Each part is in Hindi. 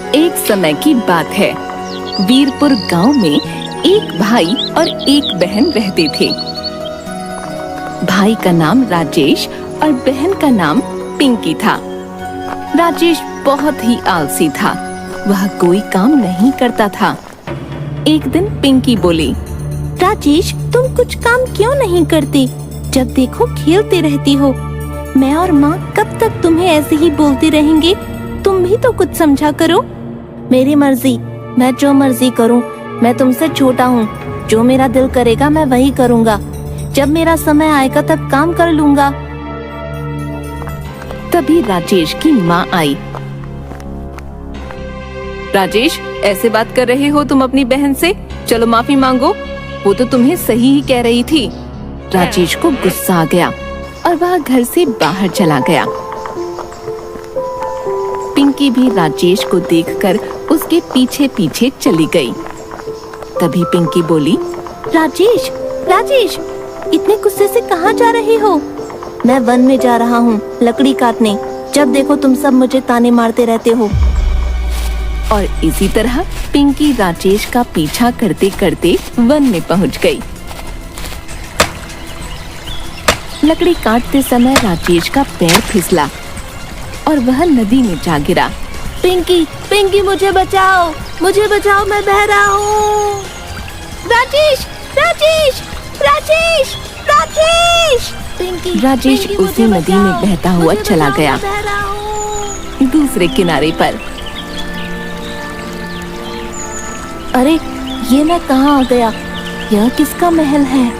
एक समय की बात है। वीरपुर गांव में एक भाई और एक बहन रहते थे। भाई का नाम राजेश और बहन का नाम पिंकी था। राजेश बहुत ही आलसी था, वह कोई काम नहीं करता था। एक दिन पिंकी बोली, राजेश, तुम कुछ काम क्यों नहीं करते? जब देखो खेलते रहती हो। मैं और माँ कब तक तुम्हें ऐसे ही बोलते रहेंगे? तुम भी तो कुछ समझा करो। मेरी मर्जी, मैं जो मर्जी करूँ। मैं तुमसे छोटा हूँ, जो मेरा दिल करेगा मैं वही करूँगा। जब मेरा समय आएगा तब काम कर लूँगा। तभी राजेश की माँ आई। राजेश, ऐसे बात कर रहे हो तुम अपनी बहन से? चलो माफी मांगो, वो तो तुम्हें सही ही कह रही थी। राजेश को गुस्सा आ गया और वह घर से बाहर चला गया। पिंकी भी राजेश को देखकर उसके पीछे पीछे चली गई। तभी पिंकी बोली, राजेश, राजेश, इतने गुस्से से कहाँ जा रहे हो? मैं वन में जा रहा हूँ लकड़ी काटने। जब देखो तुम सब मुझे ताने मारते रहते हो। और इसी तरह पिंकी राजेश का पीछा करते करते वन में पहुँच गई। लकड़ी काटते समय राजेश का पैर फिसला और वह नदी में जा गिरा। पिंकी, पिंकी, मुझे बचाओ, मुझे बचाओ, मैं बह रहा हूँ। राजेश, राजेश, राजेश, राजेश! पिंकी, राजेश पिंकी, उसी मुझे नदी में बचाओ, बहता हुआ मुझे चला बचाओ, गया। मैं बह रहा हूँ। दूसरे किनारे पर। अरे, ये मैं कहाँ आ गया? यह किसका महल है?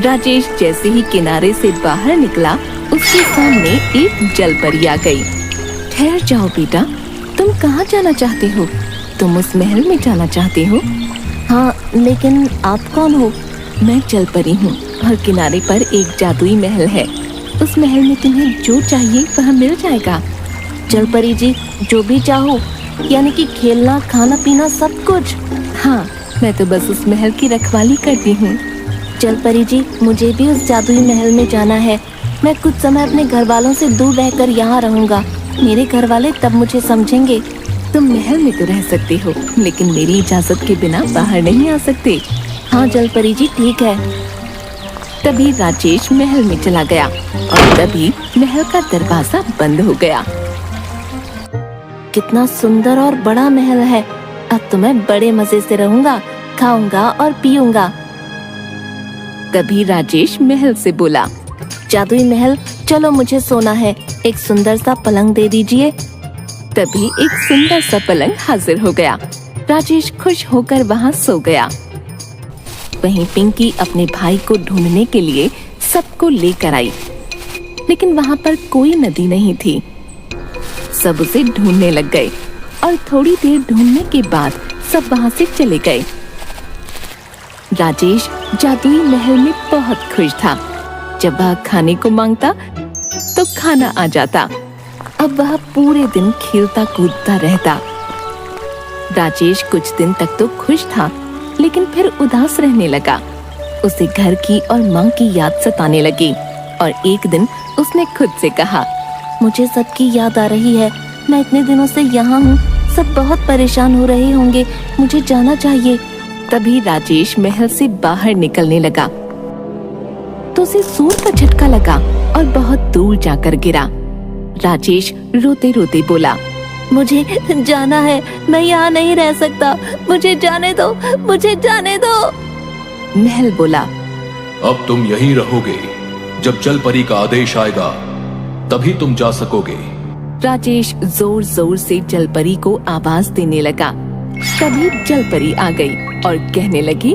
राजेश जैसे ही किनारे से बाहर निकला, उसके सामने एक जलपरी आ गई। ठहर जाओ बेटा, तुम कहाँ जाना चाहते हो? तुम उस महल में जाना चाहते हो? हाँ, लेकिन आप कौन हो? मैं जलपरी हूँ और किनारे पर एक जादुई महल है। उस महल में तुम्हें जो चाहिए वह मिल जाएगा। जलपरी जी, जो भी चाहो, यानी कि खेलना, खाना, पीना, सब कुछ। हाँ, मैं तो बस उस महल की रखवाली करती हूँ। जलपरी जी, मुझे भी उस जादुई महल में जाना है। मैं कुछ समय अपने घर वालों से दूर रहकर यहाँ रहूँगा। मेरे घर वाले तब मुझे समझेंगे। तुम महल में तो रह सकते हो, लेकिन मेरी इजाजत के बिना बाहर नहीं आ सकते। हाँ जलपरी जी, ठीक है। तभी राजेश महल में चला गया और तभी महल का दरवाजा बंद हो गया। कितना सुंदर और बड़ा महल है। अब तो मैं बड़े मजे से रहूँगा, खाऊंगा और पीऊंगा। तभी राजेश महल से बोला, जादुई महल, चलो मुझे सोना है। एक सुंदर सा पलंग दे दीजिए। तभी एक सुंदर सा पलंग हाजिर हो गया। राजेश खुश होकर वहाँ सो गया। वहीं पिंकी अपने भाई को ढूंढने के लिए सबको लेकर आई, लेकिन वहाँ पर कोई नदी नहीं थी। सब उसे ढूंढने लग गए और थोड़ी देर ढूंढने के बाद सब वहाँ से चले गए। राजेश जादुई महल में बहुत खुश था। जब वह खाने को मांगता तो खाना आ जाता। अब वह पूरे दिन खेलता कूदता रहता। राजेश कुछ दिन तक तो खुश था, लेकिन फिर उदास रहने लगा। उसे घर की और माँ की याद सताने लगी और एक दिन उसने खुद से कहा, मुझे सबकी याद आ रही है। मैं इतने दिनों से यहाँ हूँ, सब बहुत परेशान हो रहे होंगे। मुझे जाना चाहिए। तभी राजेश महल से बाहर निकलने लगा तो उसे सूर का झटका लगा और बहुत दूर जाकर गिरा। राजेश रोते रोते बोला, मुझे जाना है, मैं यहाँ नहीं रह सकता। मुझे जाने दो, मुझे जाने दो। महल बोला, अब तुम यहीं रहोगे। जब जलपरी का आदेश आएगा तभी तुम जा सकोगे। राजेश जोर जोर से जलपरी को आवाज देने लगा। तभी जलपरी आ गई और कहने लगी,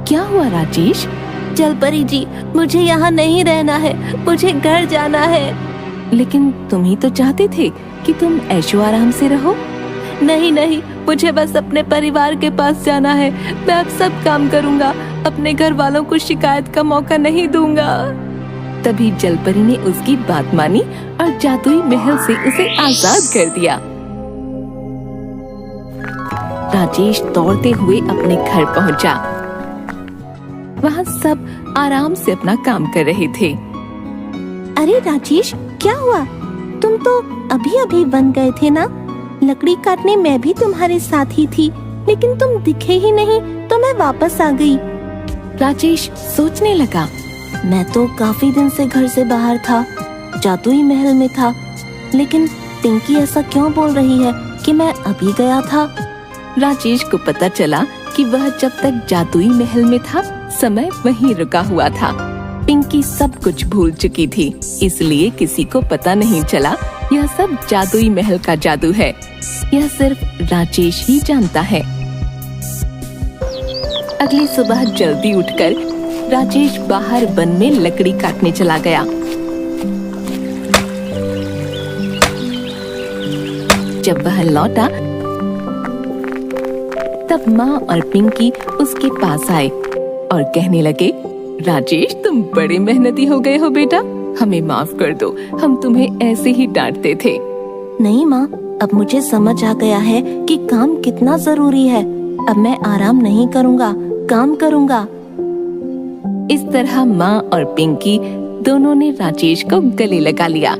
क्या हुआ राजेश? जलपरी जी, मुझे यहाँ नहीं रहना है, मुझे घर जाना है। लेकिन तुम ही तो चाहते थे कि तुम ऐशो आराम से रहो। नहीं नहीं, मुझे बस अपने परिवार के पास जाना है। मैं अब सब काम करूँगा, अपने घर वालों को शिकायत का मौका नहीं दूंगा। तभी जलपरी ने उसकी बात मानी और जादुई महल से उसे आजाद कर दिया। राजेश दौड़ते हुए अपने घर पहुंचा। वहाँ सब आराम से अपना काम कर रहे थे। अरे राजेश, क्या हुआ? तुम तो अभी अभी वन गए थे ना? लकड़ी काटने मैं भी तुम्हारे साथ ही थी, लेकिन तुम दिखे ही नहीं तो मैं वापस आ गई। राजेश सोचने लगा। मैं तो काफी दिन से घर से बाहर था, जादुई महल में था, लेकिन पिंकी ऐसा क्यों बोल रही है कि मैं अभी गया था? राजेश को पता चला कि वह जब तक जादुई महल में था, समय वहीं रुका हुआ था। पिंकी सब कुछ भूल चुकी थी, इसलिए किसी को पता नहीं चला यह सब जादुई महल का जादू है। यह सिर्फ राजेश ही जानता है। अगली सुबह जल्दी उठकर राजेश बाहर वन में लकड़ी काटने चला गया। जब वह लौटा तब माँ और पिंकी उसके पास आए और कहने लगे, राजेश तुम बड़े मेहनती हो गए हो बेटा, हमें माफ कर दो, हम तुम्हें ऐसे ही डांटते थे। नहीं माँ, अब मुझे समझ आ गया है कि काम कितना जरूरी है। अब मैं आराम नहीं करूँगा, काम करूँगा। इस तरह माँ और पिंकी दोनों ने राजेश को गले लगा लिया।